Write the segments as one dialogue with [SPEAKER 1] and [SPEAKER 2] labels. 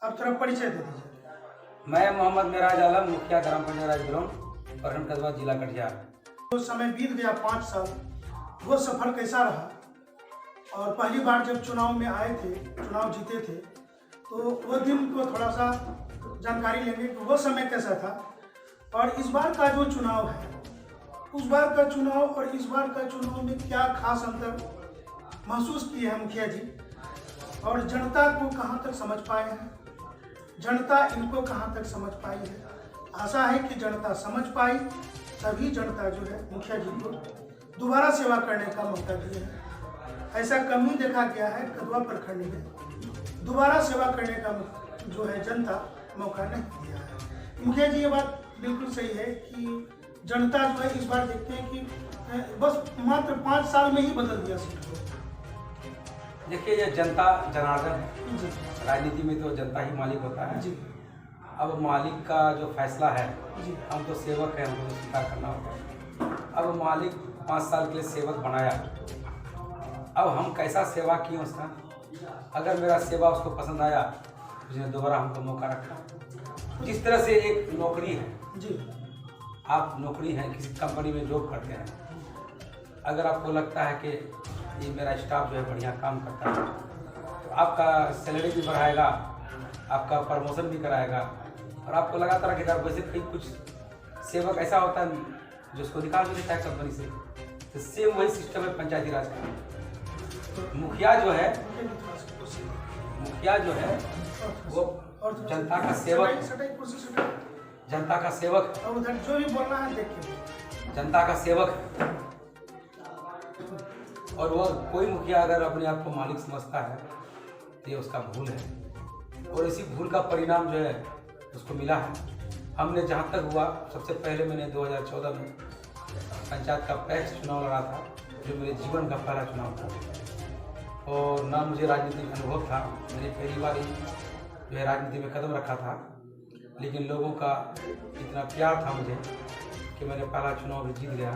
[SPEAKER 1] आप थोड़ा परिचय दे दीजिए।
[SPEAKER 2] मैं मोहम्मद मेराज आलम, मुखिया ग्राम पंचायत राजग्राम, प्रखंड कस्बा, जिला कटिहार।
[SPEAKER 1] तो समय बीत गया 5 साल, वो सफर कैसा रहा? और पहली बार जब चुनाव में आए थे, चुनाव जीते थे, तो वो दिन को थोड़ा सा जानकारी लेंगे कि वो समय कैसा था। और इस बार का जो चुनाव है, उस बार का चुनाव और इस बार का चुनाव में क्या खास अंतर महसूस किए हैं मुखिया जी? और जनता को कहाँ तक समझ पाए हैं, जनता इनको कहाँ तक समझ पाई है? आशा है कि जनता समझ पाई, तभी जनता जो है मुखिया जी को दोबारा सेवा करने का मौका दिया है। ऐसा कम ही देखा गया है कदवा प्रखंड में दोबारा सेवा करने का जो है जनता मौका नहीं दिया है। मुखिया जी, ये बात बिल्कुल सही है कि जनता जो है इस बार देखते हैं कि बस मात्र 5 साल में ही बदल दिया सीट को।
[SPEAKER 2] देखिए, ये जनता जनार्दन है। राजनीति में तो जनता ही मालिक होता है
[SPEAKER 1] जी।
[SPEAKER 2] अब मालिक का जो फैसला है,
[SPEAKER 1] जी।
[SPEAKER 2] हम तो सेवक हैं, हमको तो स्वीकार करना होता है। अब मालिक 5 साल के लिए सेवक बनाया, अब हम कैसा सेवा किए उसका, अगर मेरा सेवा उसको पसंद आया, उसने दोबारा हमको मौका रखा। जिस तरह से एक नौकरी है
[SPEAKER 1] जी,
[SPEAKER 2] आप नौकरी हैं, किसी कंपनी में जॉब करते हैं, अगर आपको लगता है कि ये मेरा स्टाफ जो है बढ़िया काम करता है, तो आपका सैलरी भी बढ़ाएगा, आपका प्रमोशन भी कराएगा, और आपको लगातार रखेगा। वैसे कई कुछ सेवक ऐसा होता है जो उसको निकाल भी देता है कंपनी से। तो सेम वही सिस्टम है पंचायती राज का। मुखिया जो है वो जनता का सेवक, जनता का सेवक,
[SPEAKER 1] और उधर जो भी बोलना है देखिए,
[SPEAKER 2] जनता का सेवक। और वो कोई मुखिया अगर अपने आप को मालिक समझता है तो ये उसका भूल है, और इसी भूल का परिणाम जो है उसको मिला है। हमने जहाँ तक हुआ, सबसे पहले मैंने 2014 में पंचायत का पैक्स चुनाव लड़ा था, जो मेरे जीवन का पहला चुनाव था, और ना मुझे राजनीतिक अनुभव था। मैंने पहली बार ही जो है राजनीति में कदम रखा था, लेकिन लोगों का इतना प्यार था मुझे कि मैंने पहला चुनाव भी जीत गया।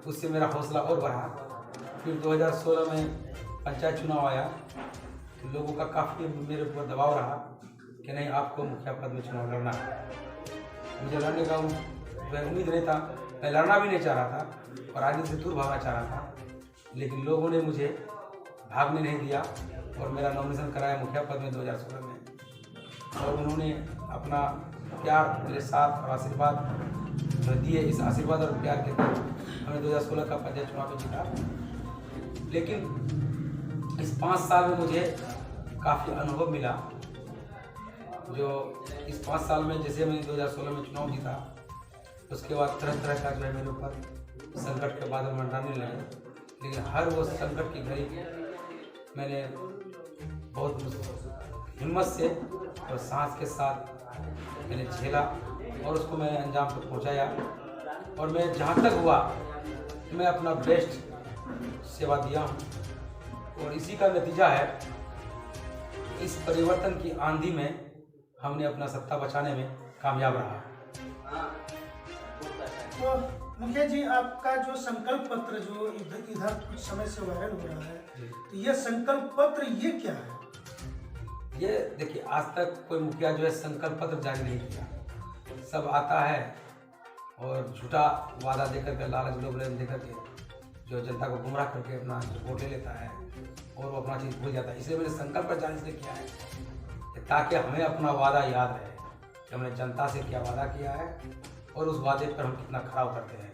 [SPEAKER 2] उससे मेरा हौसला और बढ़ा। फिर 2016 में पंचायत चुनाव आया, तो लोगों का काफ़ी मेरे ऊपर दबाव रहा कि नहीं, आपको मुखिया पद में चुनाव लड़ना है। मुझे लड़ने का जो है उम्मीद नहीं था, मैं लड़ना भी नहीं चाह रहा था और राजनीति से दूर भागना चाह रहा था, लेकिन लोगों ने मुझे भागने नहीं दिया और मेरा नॉमिनेशन कराया मुखिया पद में 2016 में। और उन्होंने अपना प्यार मेरे साथ और आशीर्वाद जो दिए, इस आशीर्वाद और प्यार के तहत हमने 2016 का पंचायत चुनाव में जीता। लेकिन इस 5 साल में मुझे काफ़ी अनुभव मिला। जो इस 5 साल में, जैसे मैंने 2016 में चुनाव जीता, उसके बाद तरह तरह का जो है मेरे ऊपर संकट के बादल मंडराने लगे, लेकिन हर वो संकट की घड़ी मैंने बहुत हिम्मत से और साहस के साथ मैंने झेला और उसको मैंने अंजाम तक पहुंचाया। और मैं जहाँ तक हुआ मैं अपना बेस्ट सेवा दिया हूँ, और इसी का नतीजा है इस परिवर्तन की आंधी में हमने अपना सत्ता बचाने में कामयाब रहा।
[SPEAKER 1] तो मुखिया जी, आपका जो संकल्प पत्र जो इधर कुछ समय से वायरल हो रहा है, तो ये संकल्प पत्र ये क्या है?
[SPEAKER 2] ये देखिए, आज तक कोई मुखिया जो है संकल्प पत्र जारी नहीं किया। सब आता है और झूठा वादा देकर के, लालच लोग देकर के जो जनता को गुमराह करके अपना वोट ले लेता है और वो अपना चीज़ भूल जाता है। इसलिए मैंने संकल्प पत्र जारी इसलिए किया है ताकि हमें अपना वादा याद रहे कि हमने जनता से क्या वादा किया है और उस वादे पर हम कितना खरा उतरते हैं।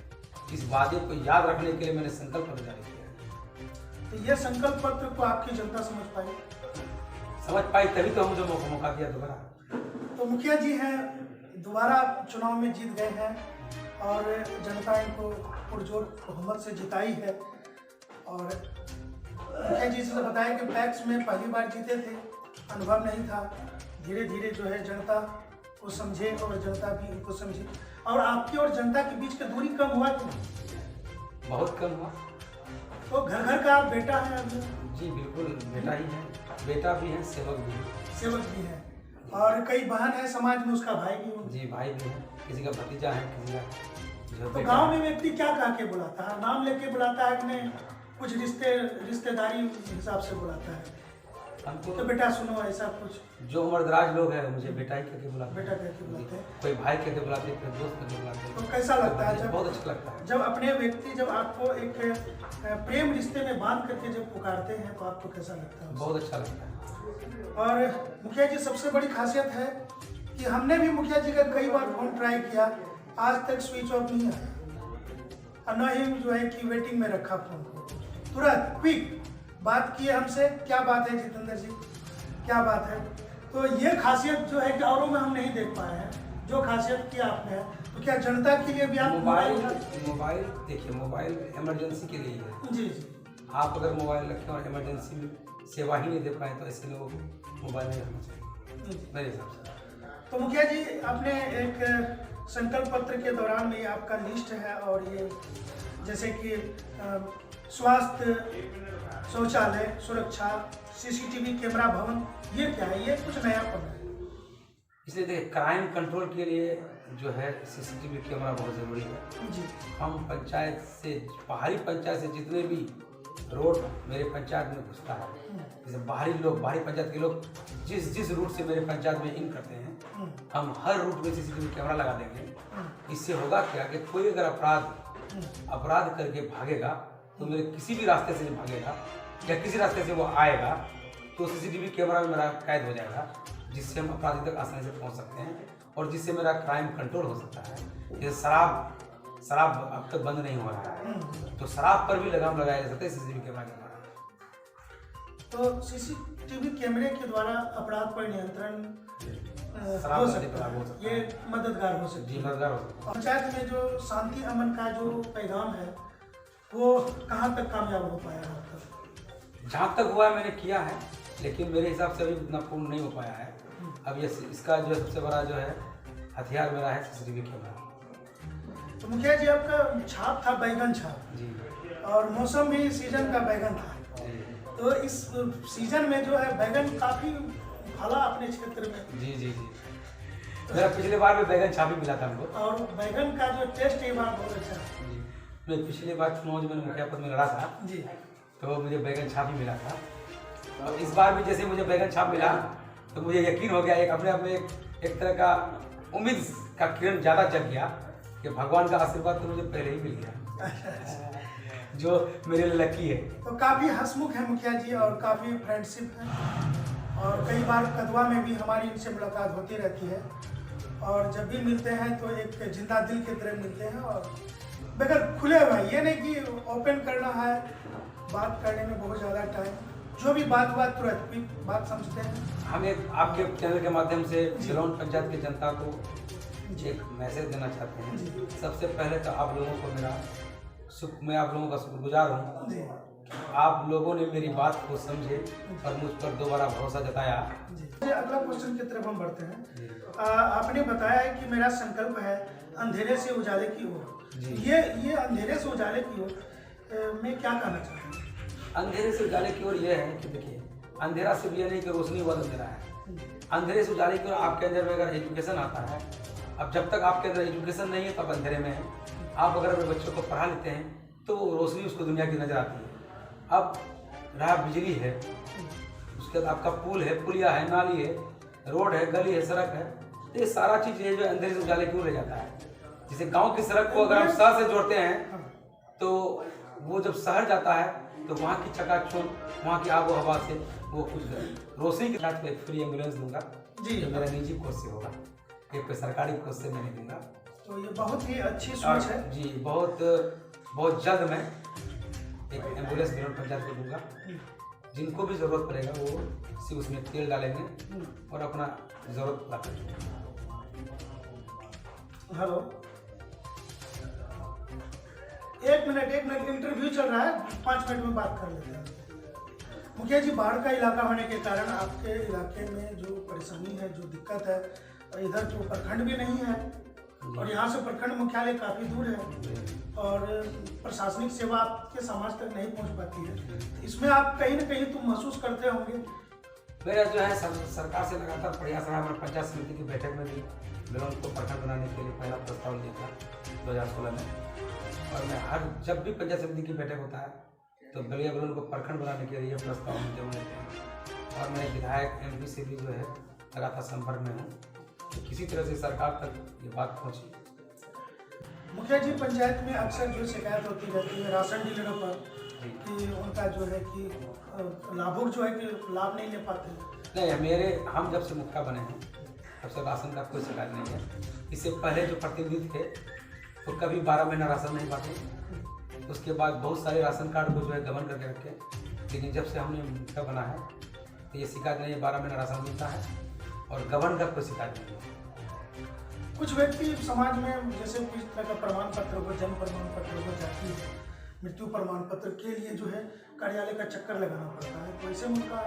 [SPEAKER 2] इस वादे को याद रखने के लिए मैंने संकल्प पत्र जारी किया है।
[SPEAKER 1] तो ये संकल्प पत्र को आपकी जनता समझ पाई,
[SPEAKER 2] तभी तो मुझे मौका दिया दोबारा।
[SPEAKER 1] तो मुखिया जी हैं, दोबारा चुनाव में जीत गए हैं और जनता इनको पुरजोर बहुमत से जिताई है। और मुखिया जी से बताया कि पैक्स में पहली बार जीते थे, अनुभव नहीं था। धीरे धीरे जो है जनता को समझे और जनता भी इनको समझे। और आपकी और जनता के बीच का दूरी कम हुआ कि नहीं?
[SPEAKER 2] बहुत कम हुआ।
[SPEAKER 1] तो घर घर का आप बेटा है अभी?
[SPEAKER 2] जी बिल्कुल, बेटा ही है, बेटा भी है, सेवक भी है।
[SPEAKER 1] सेवक भी है, और कई बहन है समाज में, उसका भाई भी है।
[SPEAKER 2] जी, भाई भी है, किसी का भतीजा है, किसी का।
[SPEAKER 1] तो गांव में व्यक्ति क्या कह के बुलाता है? नाम लेके बुलाता है कि नहीं कुछ रिश्तेदारी हिसाब से बुलाता है?
[SPEAKER 2] हमको
[SPEAKER 1] तो बेटा सुनो ऐसा कुछ
[SPEAKER 2] जो उम्रदराज लोग हैं मुझे बेटा ही करके बुलाते
[SPEAKER 1] बेटा कहके बुलाते हैं,
[SPEAKER 2] कोई भाई कहके बुलाते हैं, कोई दोस्त कहके बुलाते
[SPEAKER 1] तो
[SPEAKER 2] हैं।
[SPEAKER 1] कैसा लगता है
[SPEAKER 2] बहुत अच्छा लगता है।
[SPEAKER 1] जब अपने व्यक्ति जब आपको एक प्रेम रिश्ते में बांध करके जब पुकारते हैं तो आपको कैसा लगता है?
[SPEAKER 2] बहुत अच्छा लगता है।
[SPEAKER 1] और मुखिया जी सबसे बड़ी खासियत है कि हमने भी मुखिया जी का कई बार फोन ट्राई किया, आज तक स्विच ऑफ नहीं आया और न ही जो है कि वेटिंग में रखा फोन को, तुरंत क्विक बात किए हमसे। क्या बात है जितेंद्र जी, क्या बात है? तो ये खासियत जो है कि औरों में हम नहीं देख पाए हैं, जो खासियत की आपने है। तो क्या जनता के लिए भी आप
[SPEAKER 2] मोबाइल देखिए, मोबाइल इमरजेंसी के लिए है।
[SPEAKER 1] जी जी,
[SPEAKER 2] आप अगर मोबाइल रखें और इमरजेंसी में सेवा ही नहीं दे पाए तो ऐसे लोगों को मोबाइल नहीं रखना चाहिए मेरे हिसाब से।
[SPEAKER 1] तो मुखिया जी आपने एक संकल्प पत्र के दौरान में आपका लिस्ट है और ये जैसे कि स्वास्थ्य, शौचालय, सुरक्षा, सीसीटीवी कैमरा भवन, ये क्या है? ये कुछ नया पड़ है।
[SPEAKER 2] इसलिए देखिए, क्राइम कंट्रोल के लिए जो है सीसीटीवी कैमरा बहुत ज़रूरी है।
[SPEAKER 1] जी,
[SPEAKER 2] हम पंचायत से, बाहरी पंचायत से जितने भी रोड मेरे पंचायत में घुसता है, जैसे बाहरी पंचायत के लोग जिस रूट से मेरे पंचायत में इन करते हैं, हम हर रूट में सीसीटीवी कैमरा लगा देंगे। इससे होगा क्या कि कोई अगर अपराध करके भागेगा तो मेरे किसी भी रास्ते से भागेगा या किसी रास्ते से वो आएगा तो सीसीटीवी कैमरा में मेरा कैद हो जाएगा, जिससे हम अपराधी तक आसानी से पहुंच सकते हैं और जिससे मेरा क्राइम कंट्रोल हो सकता है। जैसे शराब अब तक बंद नहीं हो रहा है, तो शराब पर भी लगाम लगाया जा सकता है सीसीटीवी कैमरा के द्वारा।
[SPEAKER 1] तो सीसीटीवी कैमरे के द्वारा अपराध पर नियंत्रण हो सकता है, ये मददगार हो सकती है।
[SPEAKER 2] मददगार हो सकता है।
[SPEAKER 1] पंचायत में जो शांति अमन का जो पैगाम है वो कहाँ तक कामयाब हो पाया है अब तक?
[SPEAKER 2] जहाँ तक हुआ है मैंने किया है, लेकिन मेरे हिसाब से अभी उतना पूर्ण नहीं हो पाया है। अब ये इसका जो सबसे बड़ा जो है हथियार मेरा है सीसीटीवी कैमरा।
[SPEAKER 1] तो मुखिया जी आपका छाप था बैगन छाप
[SPEAKER 2] जी,
[SPEAKER 1] और मौसम भी सीजन का बैगन था, तो इस सीजन में जो है बैगन काफी फला अपने क्षेत्र में।
[SPEAKER 2] जी जी जी, मेरा पिछले बार में बैगन छाप ही मिला था हमको,
[SPEAKER 1] और बैगन का जो टेस्ट है बार बहुत अच्छा है।
[SPEAKER 2] मैं पिछले बार चुनाव जो मैंने मुखिया पद में लड़ा था
[SPEAKER 1] जी,
[SPEAKER 2] तो मुझे बैगन छाप ही मिला था। और इस बार भी जैसे मुझे बैगन छाप मिला तो मुझे यकीन हो गया, एक अपने आप में एक तरह का उम्मीद का किरण ज़्यादा जग गया कि भगवान का आशीर्वाद तो मुझे पहले ही मिल गया जो मेरे लिए लकी है।
[SPEAKER 1] तो काफ़ी हंसमुख है मुखिया जी और काफ़ी फ्रेंडशिप है और कई बार कदवा में भी हमारी इनसे मुलाकात होती रहती है और जब भी मिलते हैं तो एक जिंदा दिल की तरह मिलते हैं और बगैर खुले हुए, ये नहीं कि ओपन करना है, बात करने में बहुत ज़्यादा टाइम, जो भी बात हुआ तुरंत भी बात समझते हैं।
[SPEAKER 2] हम एक आपके चैनल के माध्यम से सिलोन पंचायत की जनता को एक मैसेज देना चाहते हैं। सबसे पहले तो आप लोगों को मैं आप लोगों का शुक्रगुजार हूँ। आप लोगों ने मेरी बात को समझे और मुझ पर दोबारा भरोसा जताया।
[SPEAKER 1] अगला क्वेश्चन की तरफ हम बढ़ते हैं। आपने बताया है कि मेरा संकल्प है अंधेरे से उजाले की ओर। ये अंधेरे से उजाले की ओर मैं क्या कहना चाहता हूँ?
[SPEAKER 2] अंधेरे से उजाले की ओर ये है कि देखिए, अंधेरा सिर्फ ये नहीं कि रोशनी वाला अंधेरा है। अंधेरे से उजाले की ओर आपके अंदर में अगर एजुकेशन आता है, अब जब तक आपके अंदर एजुकेशन नहीं है तब अंधेरे में है। आप अगर अपने बच्चों को पढ़ा लेते हैं तो रोशनी उसको दुनिया की नजर आती है। अब रहा बिजली है, उसके बाद आपका पुल है, पुलिया है, नाली है, रोड है, गली है, सड़क है, तो ये सारा चीज़ ये जो अंधेरे से उजाले की ओर ले जाता है। जैसे गांव की सड़क को अगर हम शहर से जोड़ते हैं तो वो जब शहर जाता है तो वहाँ की चकाचौंध, वहाँ की आबो हवा से वो कुछ रोशनी के साथ एक फ्री एम्बुलेंस दूंगा जी, जो मेरा निजी कोर्स से होगा, एक सरकारी कोर्स से मैंने दूंगा। तो
[SPEAKER 1] ये बहुत ही अच्छी सोच है
[SPEAKER 2] जी। बहुत जल्द मैं एक एम्बुलेंस सिलोन पंचायत को दूंगा। जिनको भी जरूरत पड़ेगा वो सिर्फ उसमें तेल डालेंगे और अपना जरूरत पूरा करेंगे।
[SPEAKER 1] हेलो, एक मिनट इंटरव्यू चल रहा है, 5 मिनट में बात कर लेते हैं। मुखिया जी, बाढ़ का इलाका होने के कारण आपके इलाके में जो परेशानी है, जो दिक्कत है, इधर तो प्रखंड भी नहीं है और यहाँ से प्रखंड मुख्यालय काफ़ी दूर है और प्रशासनिक सेवा आपके समाज तक नहीं पहुँच पाती है। इसमें आप कहीं ना कहीं तो महसूस करते होंगे।
[SPEAKER 2] मेरा जो है सरकार से लगातार प्रयास रहा। हमारे पंचायत समिति की बैठक में भी बेलोन को प्रखंड बनाने के लिए पहला प्रस्ताव दिया था 2016 में, और मैं जब भी पंचायत समिति की बैठक होता है तो बलिया बेलोन को प्रखंड बनाने के लिए प्रस्ताव हम जरूर लेते हैं। और मैं विधायक MP से भी जो है लगातार संपर्क में हूँ, तो किसी तरह से सरकार तक ये बात पहुँची।
[SPEAKER 1] मुखिया जी, पंचायत में अक्सर जो शिकायत होती रहती है राशन डीलरों पर कि उनका जो है कि लाभुक जो है कि लाभ नहीं ले पाते।
[SPEAKER 2] नहीं, हम जब से मुखिया बने हैं तब से राशन का कोई शिकायत नहीं है। इससे पहले जो प्रतिनिधि थे वो कभी 12 महीना राशन नहीं पाते। उसके बाद बहुत सारे राशन कार्ड को जो है गबन करके रखे, लेकिन जब से हमने मुखिया बना है तो ये शिकायत नहीं है, 12 महीना राशन मिलता है और गबन का कोई शिकायत नहीं है।
[SPEAKER 1] कुछ व्यक्ति समाज में जैसे किस तरह का प्रमाण पत्र हो, जन्म प्रमाण पत्र हो, जाति मृत्यु प्रमाण पत्र के लिए जो है कार्यालय का चक्कर लगाना पड़ता है, तो ऐसे में उनका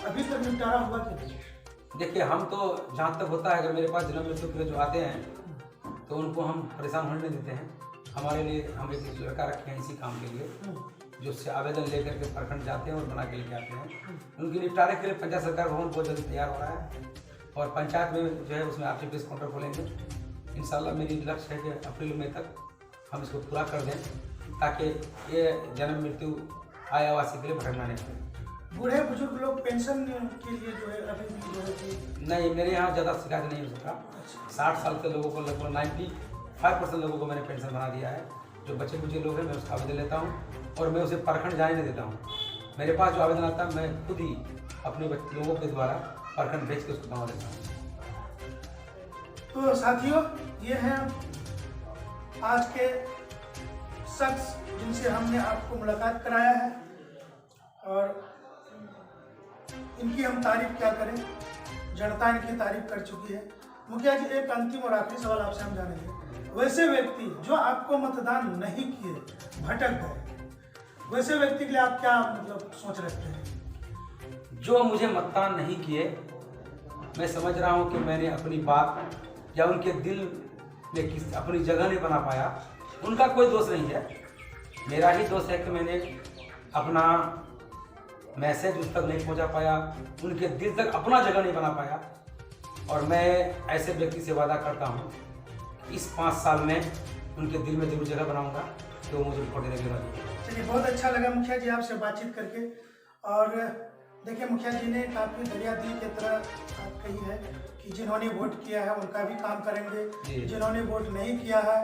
[SPEAKER 1] अभी तक निपटारा हुआ कि नहीं?
[SPEAKER 2] देखिए, हम तो जहाँ तक होता है, अगर मेरे पास जन्म मृत्यु के जो आते हैं तो उनको हम परेशान होने नहीं देते हैं। हमारे लिए हम एक लड़का रखे हैं इसी काम के लिए, जो उससे आवेदन लेकर के प्रखंड जाते हैं और बना के लेके आते हैं। उनके निपटारे के लिए पंचायत सरकार भवन बहुत जल्दी तैयार हो रहा है और पंचायत में जो है उसमें RTPS काउंटर खोलेंगे। इंशाल्लाह मेरी लक्ष्य है कि अप्रैल मई तक हम इसको पूरा कर दें, ताकि ये जन्म मृत्यु आय आवासी के लिए भटकना नहीं पड़े।
[SPEAKER 1] बूढ़े बुजुर्ग लोग पेंशन के लिए जो है अभी भी जो है कि
[SPEAKER 2] नहीं, मेरे यहाँ ज़्यादा शिकायत नहीं हो सकता। 60 साल के लोगों को लगभग 95% लोगों को मैंने पेंशन बना दिया है। जो बच्चे बुच्चे लोग हैं मैं उसका आवेदन लेता हूँ और मैं उसे प्रखंड जाने नहीं देता हूँ। मेरे पास जो आवेदन आता है मैं खुद ही अपने लोगों के द्वारा प्रखंड भेज के उसको बनवा देता हूँ।
[SPEAKER 1] तो साथियों, ये हैं आज के शख्स जिनसे हमने आपको मुलाकात कराया है और इनकी हम तारीफ क्या करें, जनता इनकी तारीफ कर चुकी है। मुखिया जी, एक अंतिम और आखिरी सवाल आपसे हम जानेंगे, वैसे व्यक्ति जो आपको मतदान नहीं किए, भटक गए, वैसे व्यक्ति के लिए आप क्या मतलब सोच रखते हैं?
[SPEAKER 2] जो मुझे मतदान नहीं किए, मैं समझ रहा हूँ कि मैंने अपनी बात या उनके दिल में अपनी जगह नहीं बना पाया, उनका कोई दोष नहीं है। मेरा ही दोष है कि मैंने अपना मैसेज उस तक नहीं पहुंचा पाया, उनके दिल तक अपना जगह नहीं बना पाया। और मैं ऐसे व्यक्ति से वादा करता हूं इस 5 साल में उनके दिल में जरूर जगह बनाऊंगा, तो वो मुझे वोट देने के बाद।
[SPEAKER 1] चलिए, बहुत अच्छा लगा मुखिया जी आपसे बातचीत करके। और देखिए, मुखिया जी ने काफ़ी दरिया दिल की तरह बात कही है कि जिन्होंने वोट किया है उनका भी काम करेंगे, जिन्होंने वोट नहीं किया है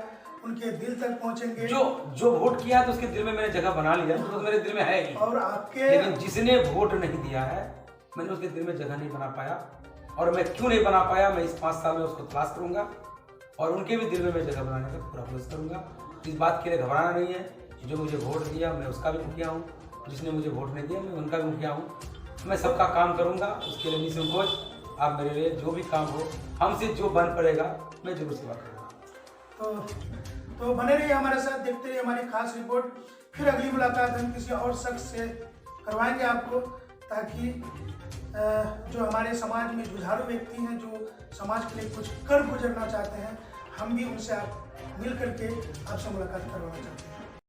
[SPEAKER 1] उनके दिल तक पहुंचेंगे।
[SPEAKER 2] जो वोट किया है तो उसके दिल में मैंने जगह बना लिया, तो मेरे दिल में है ही।
[SPEAKER 1] और आपके
[SPEAKER 2] लेकिन जिसने वोट नहीं दिया है, मैंने उसके दिल में जगह नहीं बना पाया। और मैं क्यों नहीं बना पाया, मैं इस 5 साल में उसको तलाश करूंगा और उनके भी दिल में मैं जगह बनाने का पूरा कोशिश करूंगा। इस बात के लिए घबराना नहीं है। जो मुझे वोट दिया मैं उसका भी मुखिया हूँ, जिसने मुझे वोट नहीं दिया मैं उनका भी मुखिया हूँ। मैं सबका काम करूंगा, उसके लिए निसंकोच आप मेरे लिए जो भी काम हो, हमसे जो बन पड़ेगा मैं जरूर सेवा करूँगा।
[SPEAKER 1] तो बने रहिए हमारे साथ, देखते रहिए हमारी खास रिपोर्ट। फिर अगली मुलाकात हम किसी और शख्स से करवाएंगे आपको, ताकि जो हमारे समाज में जुझारू व्यक्ति हैं, जो समाज के लिए कुछ कर गुजरना चाहते हैं, हम भी उनसे आप मिल करके आपसे मुलाकात करवाना चाहते हैं।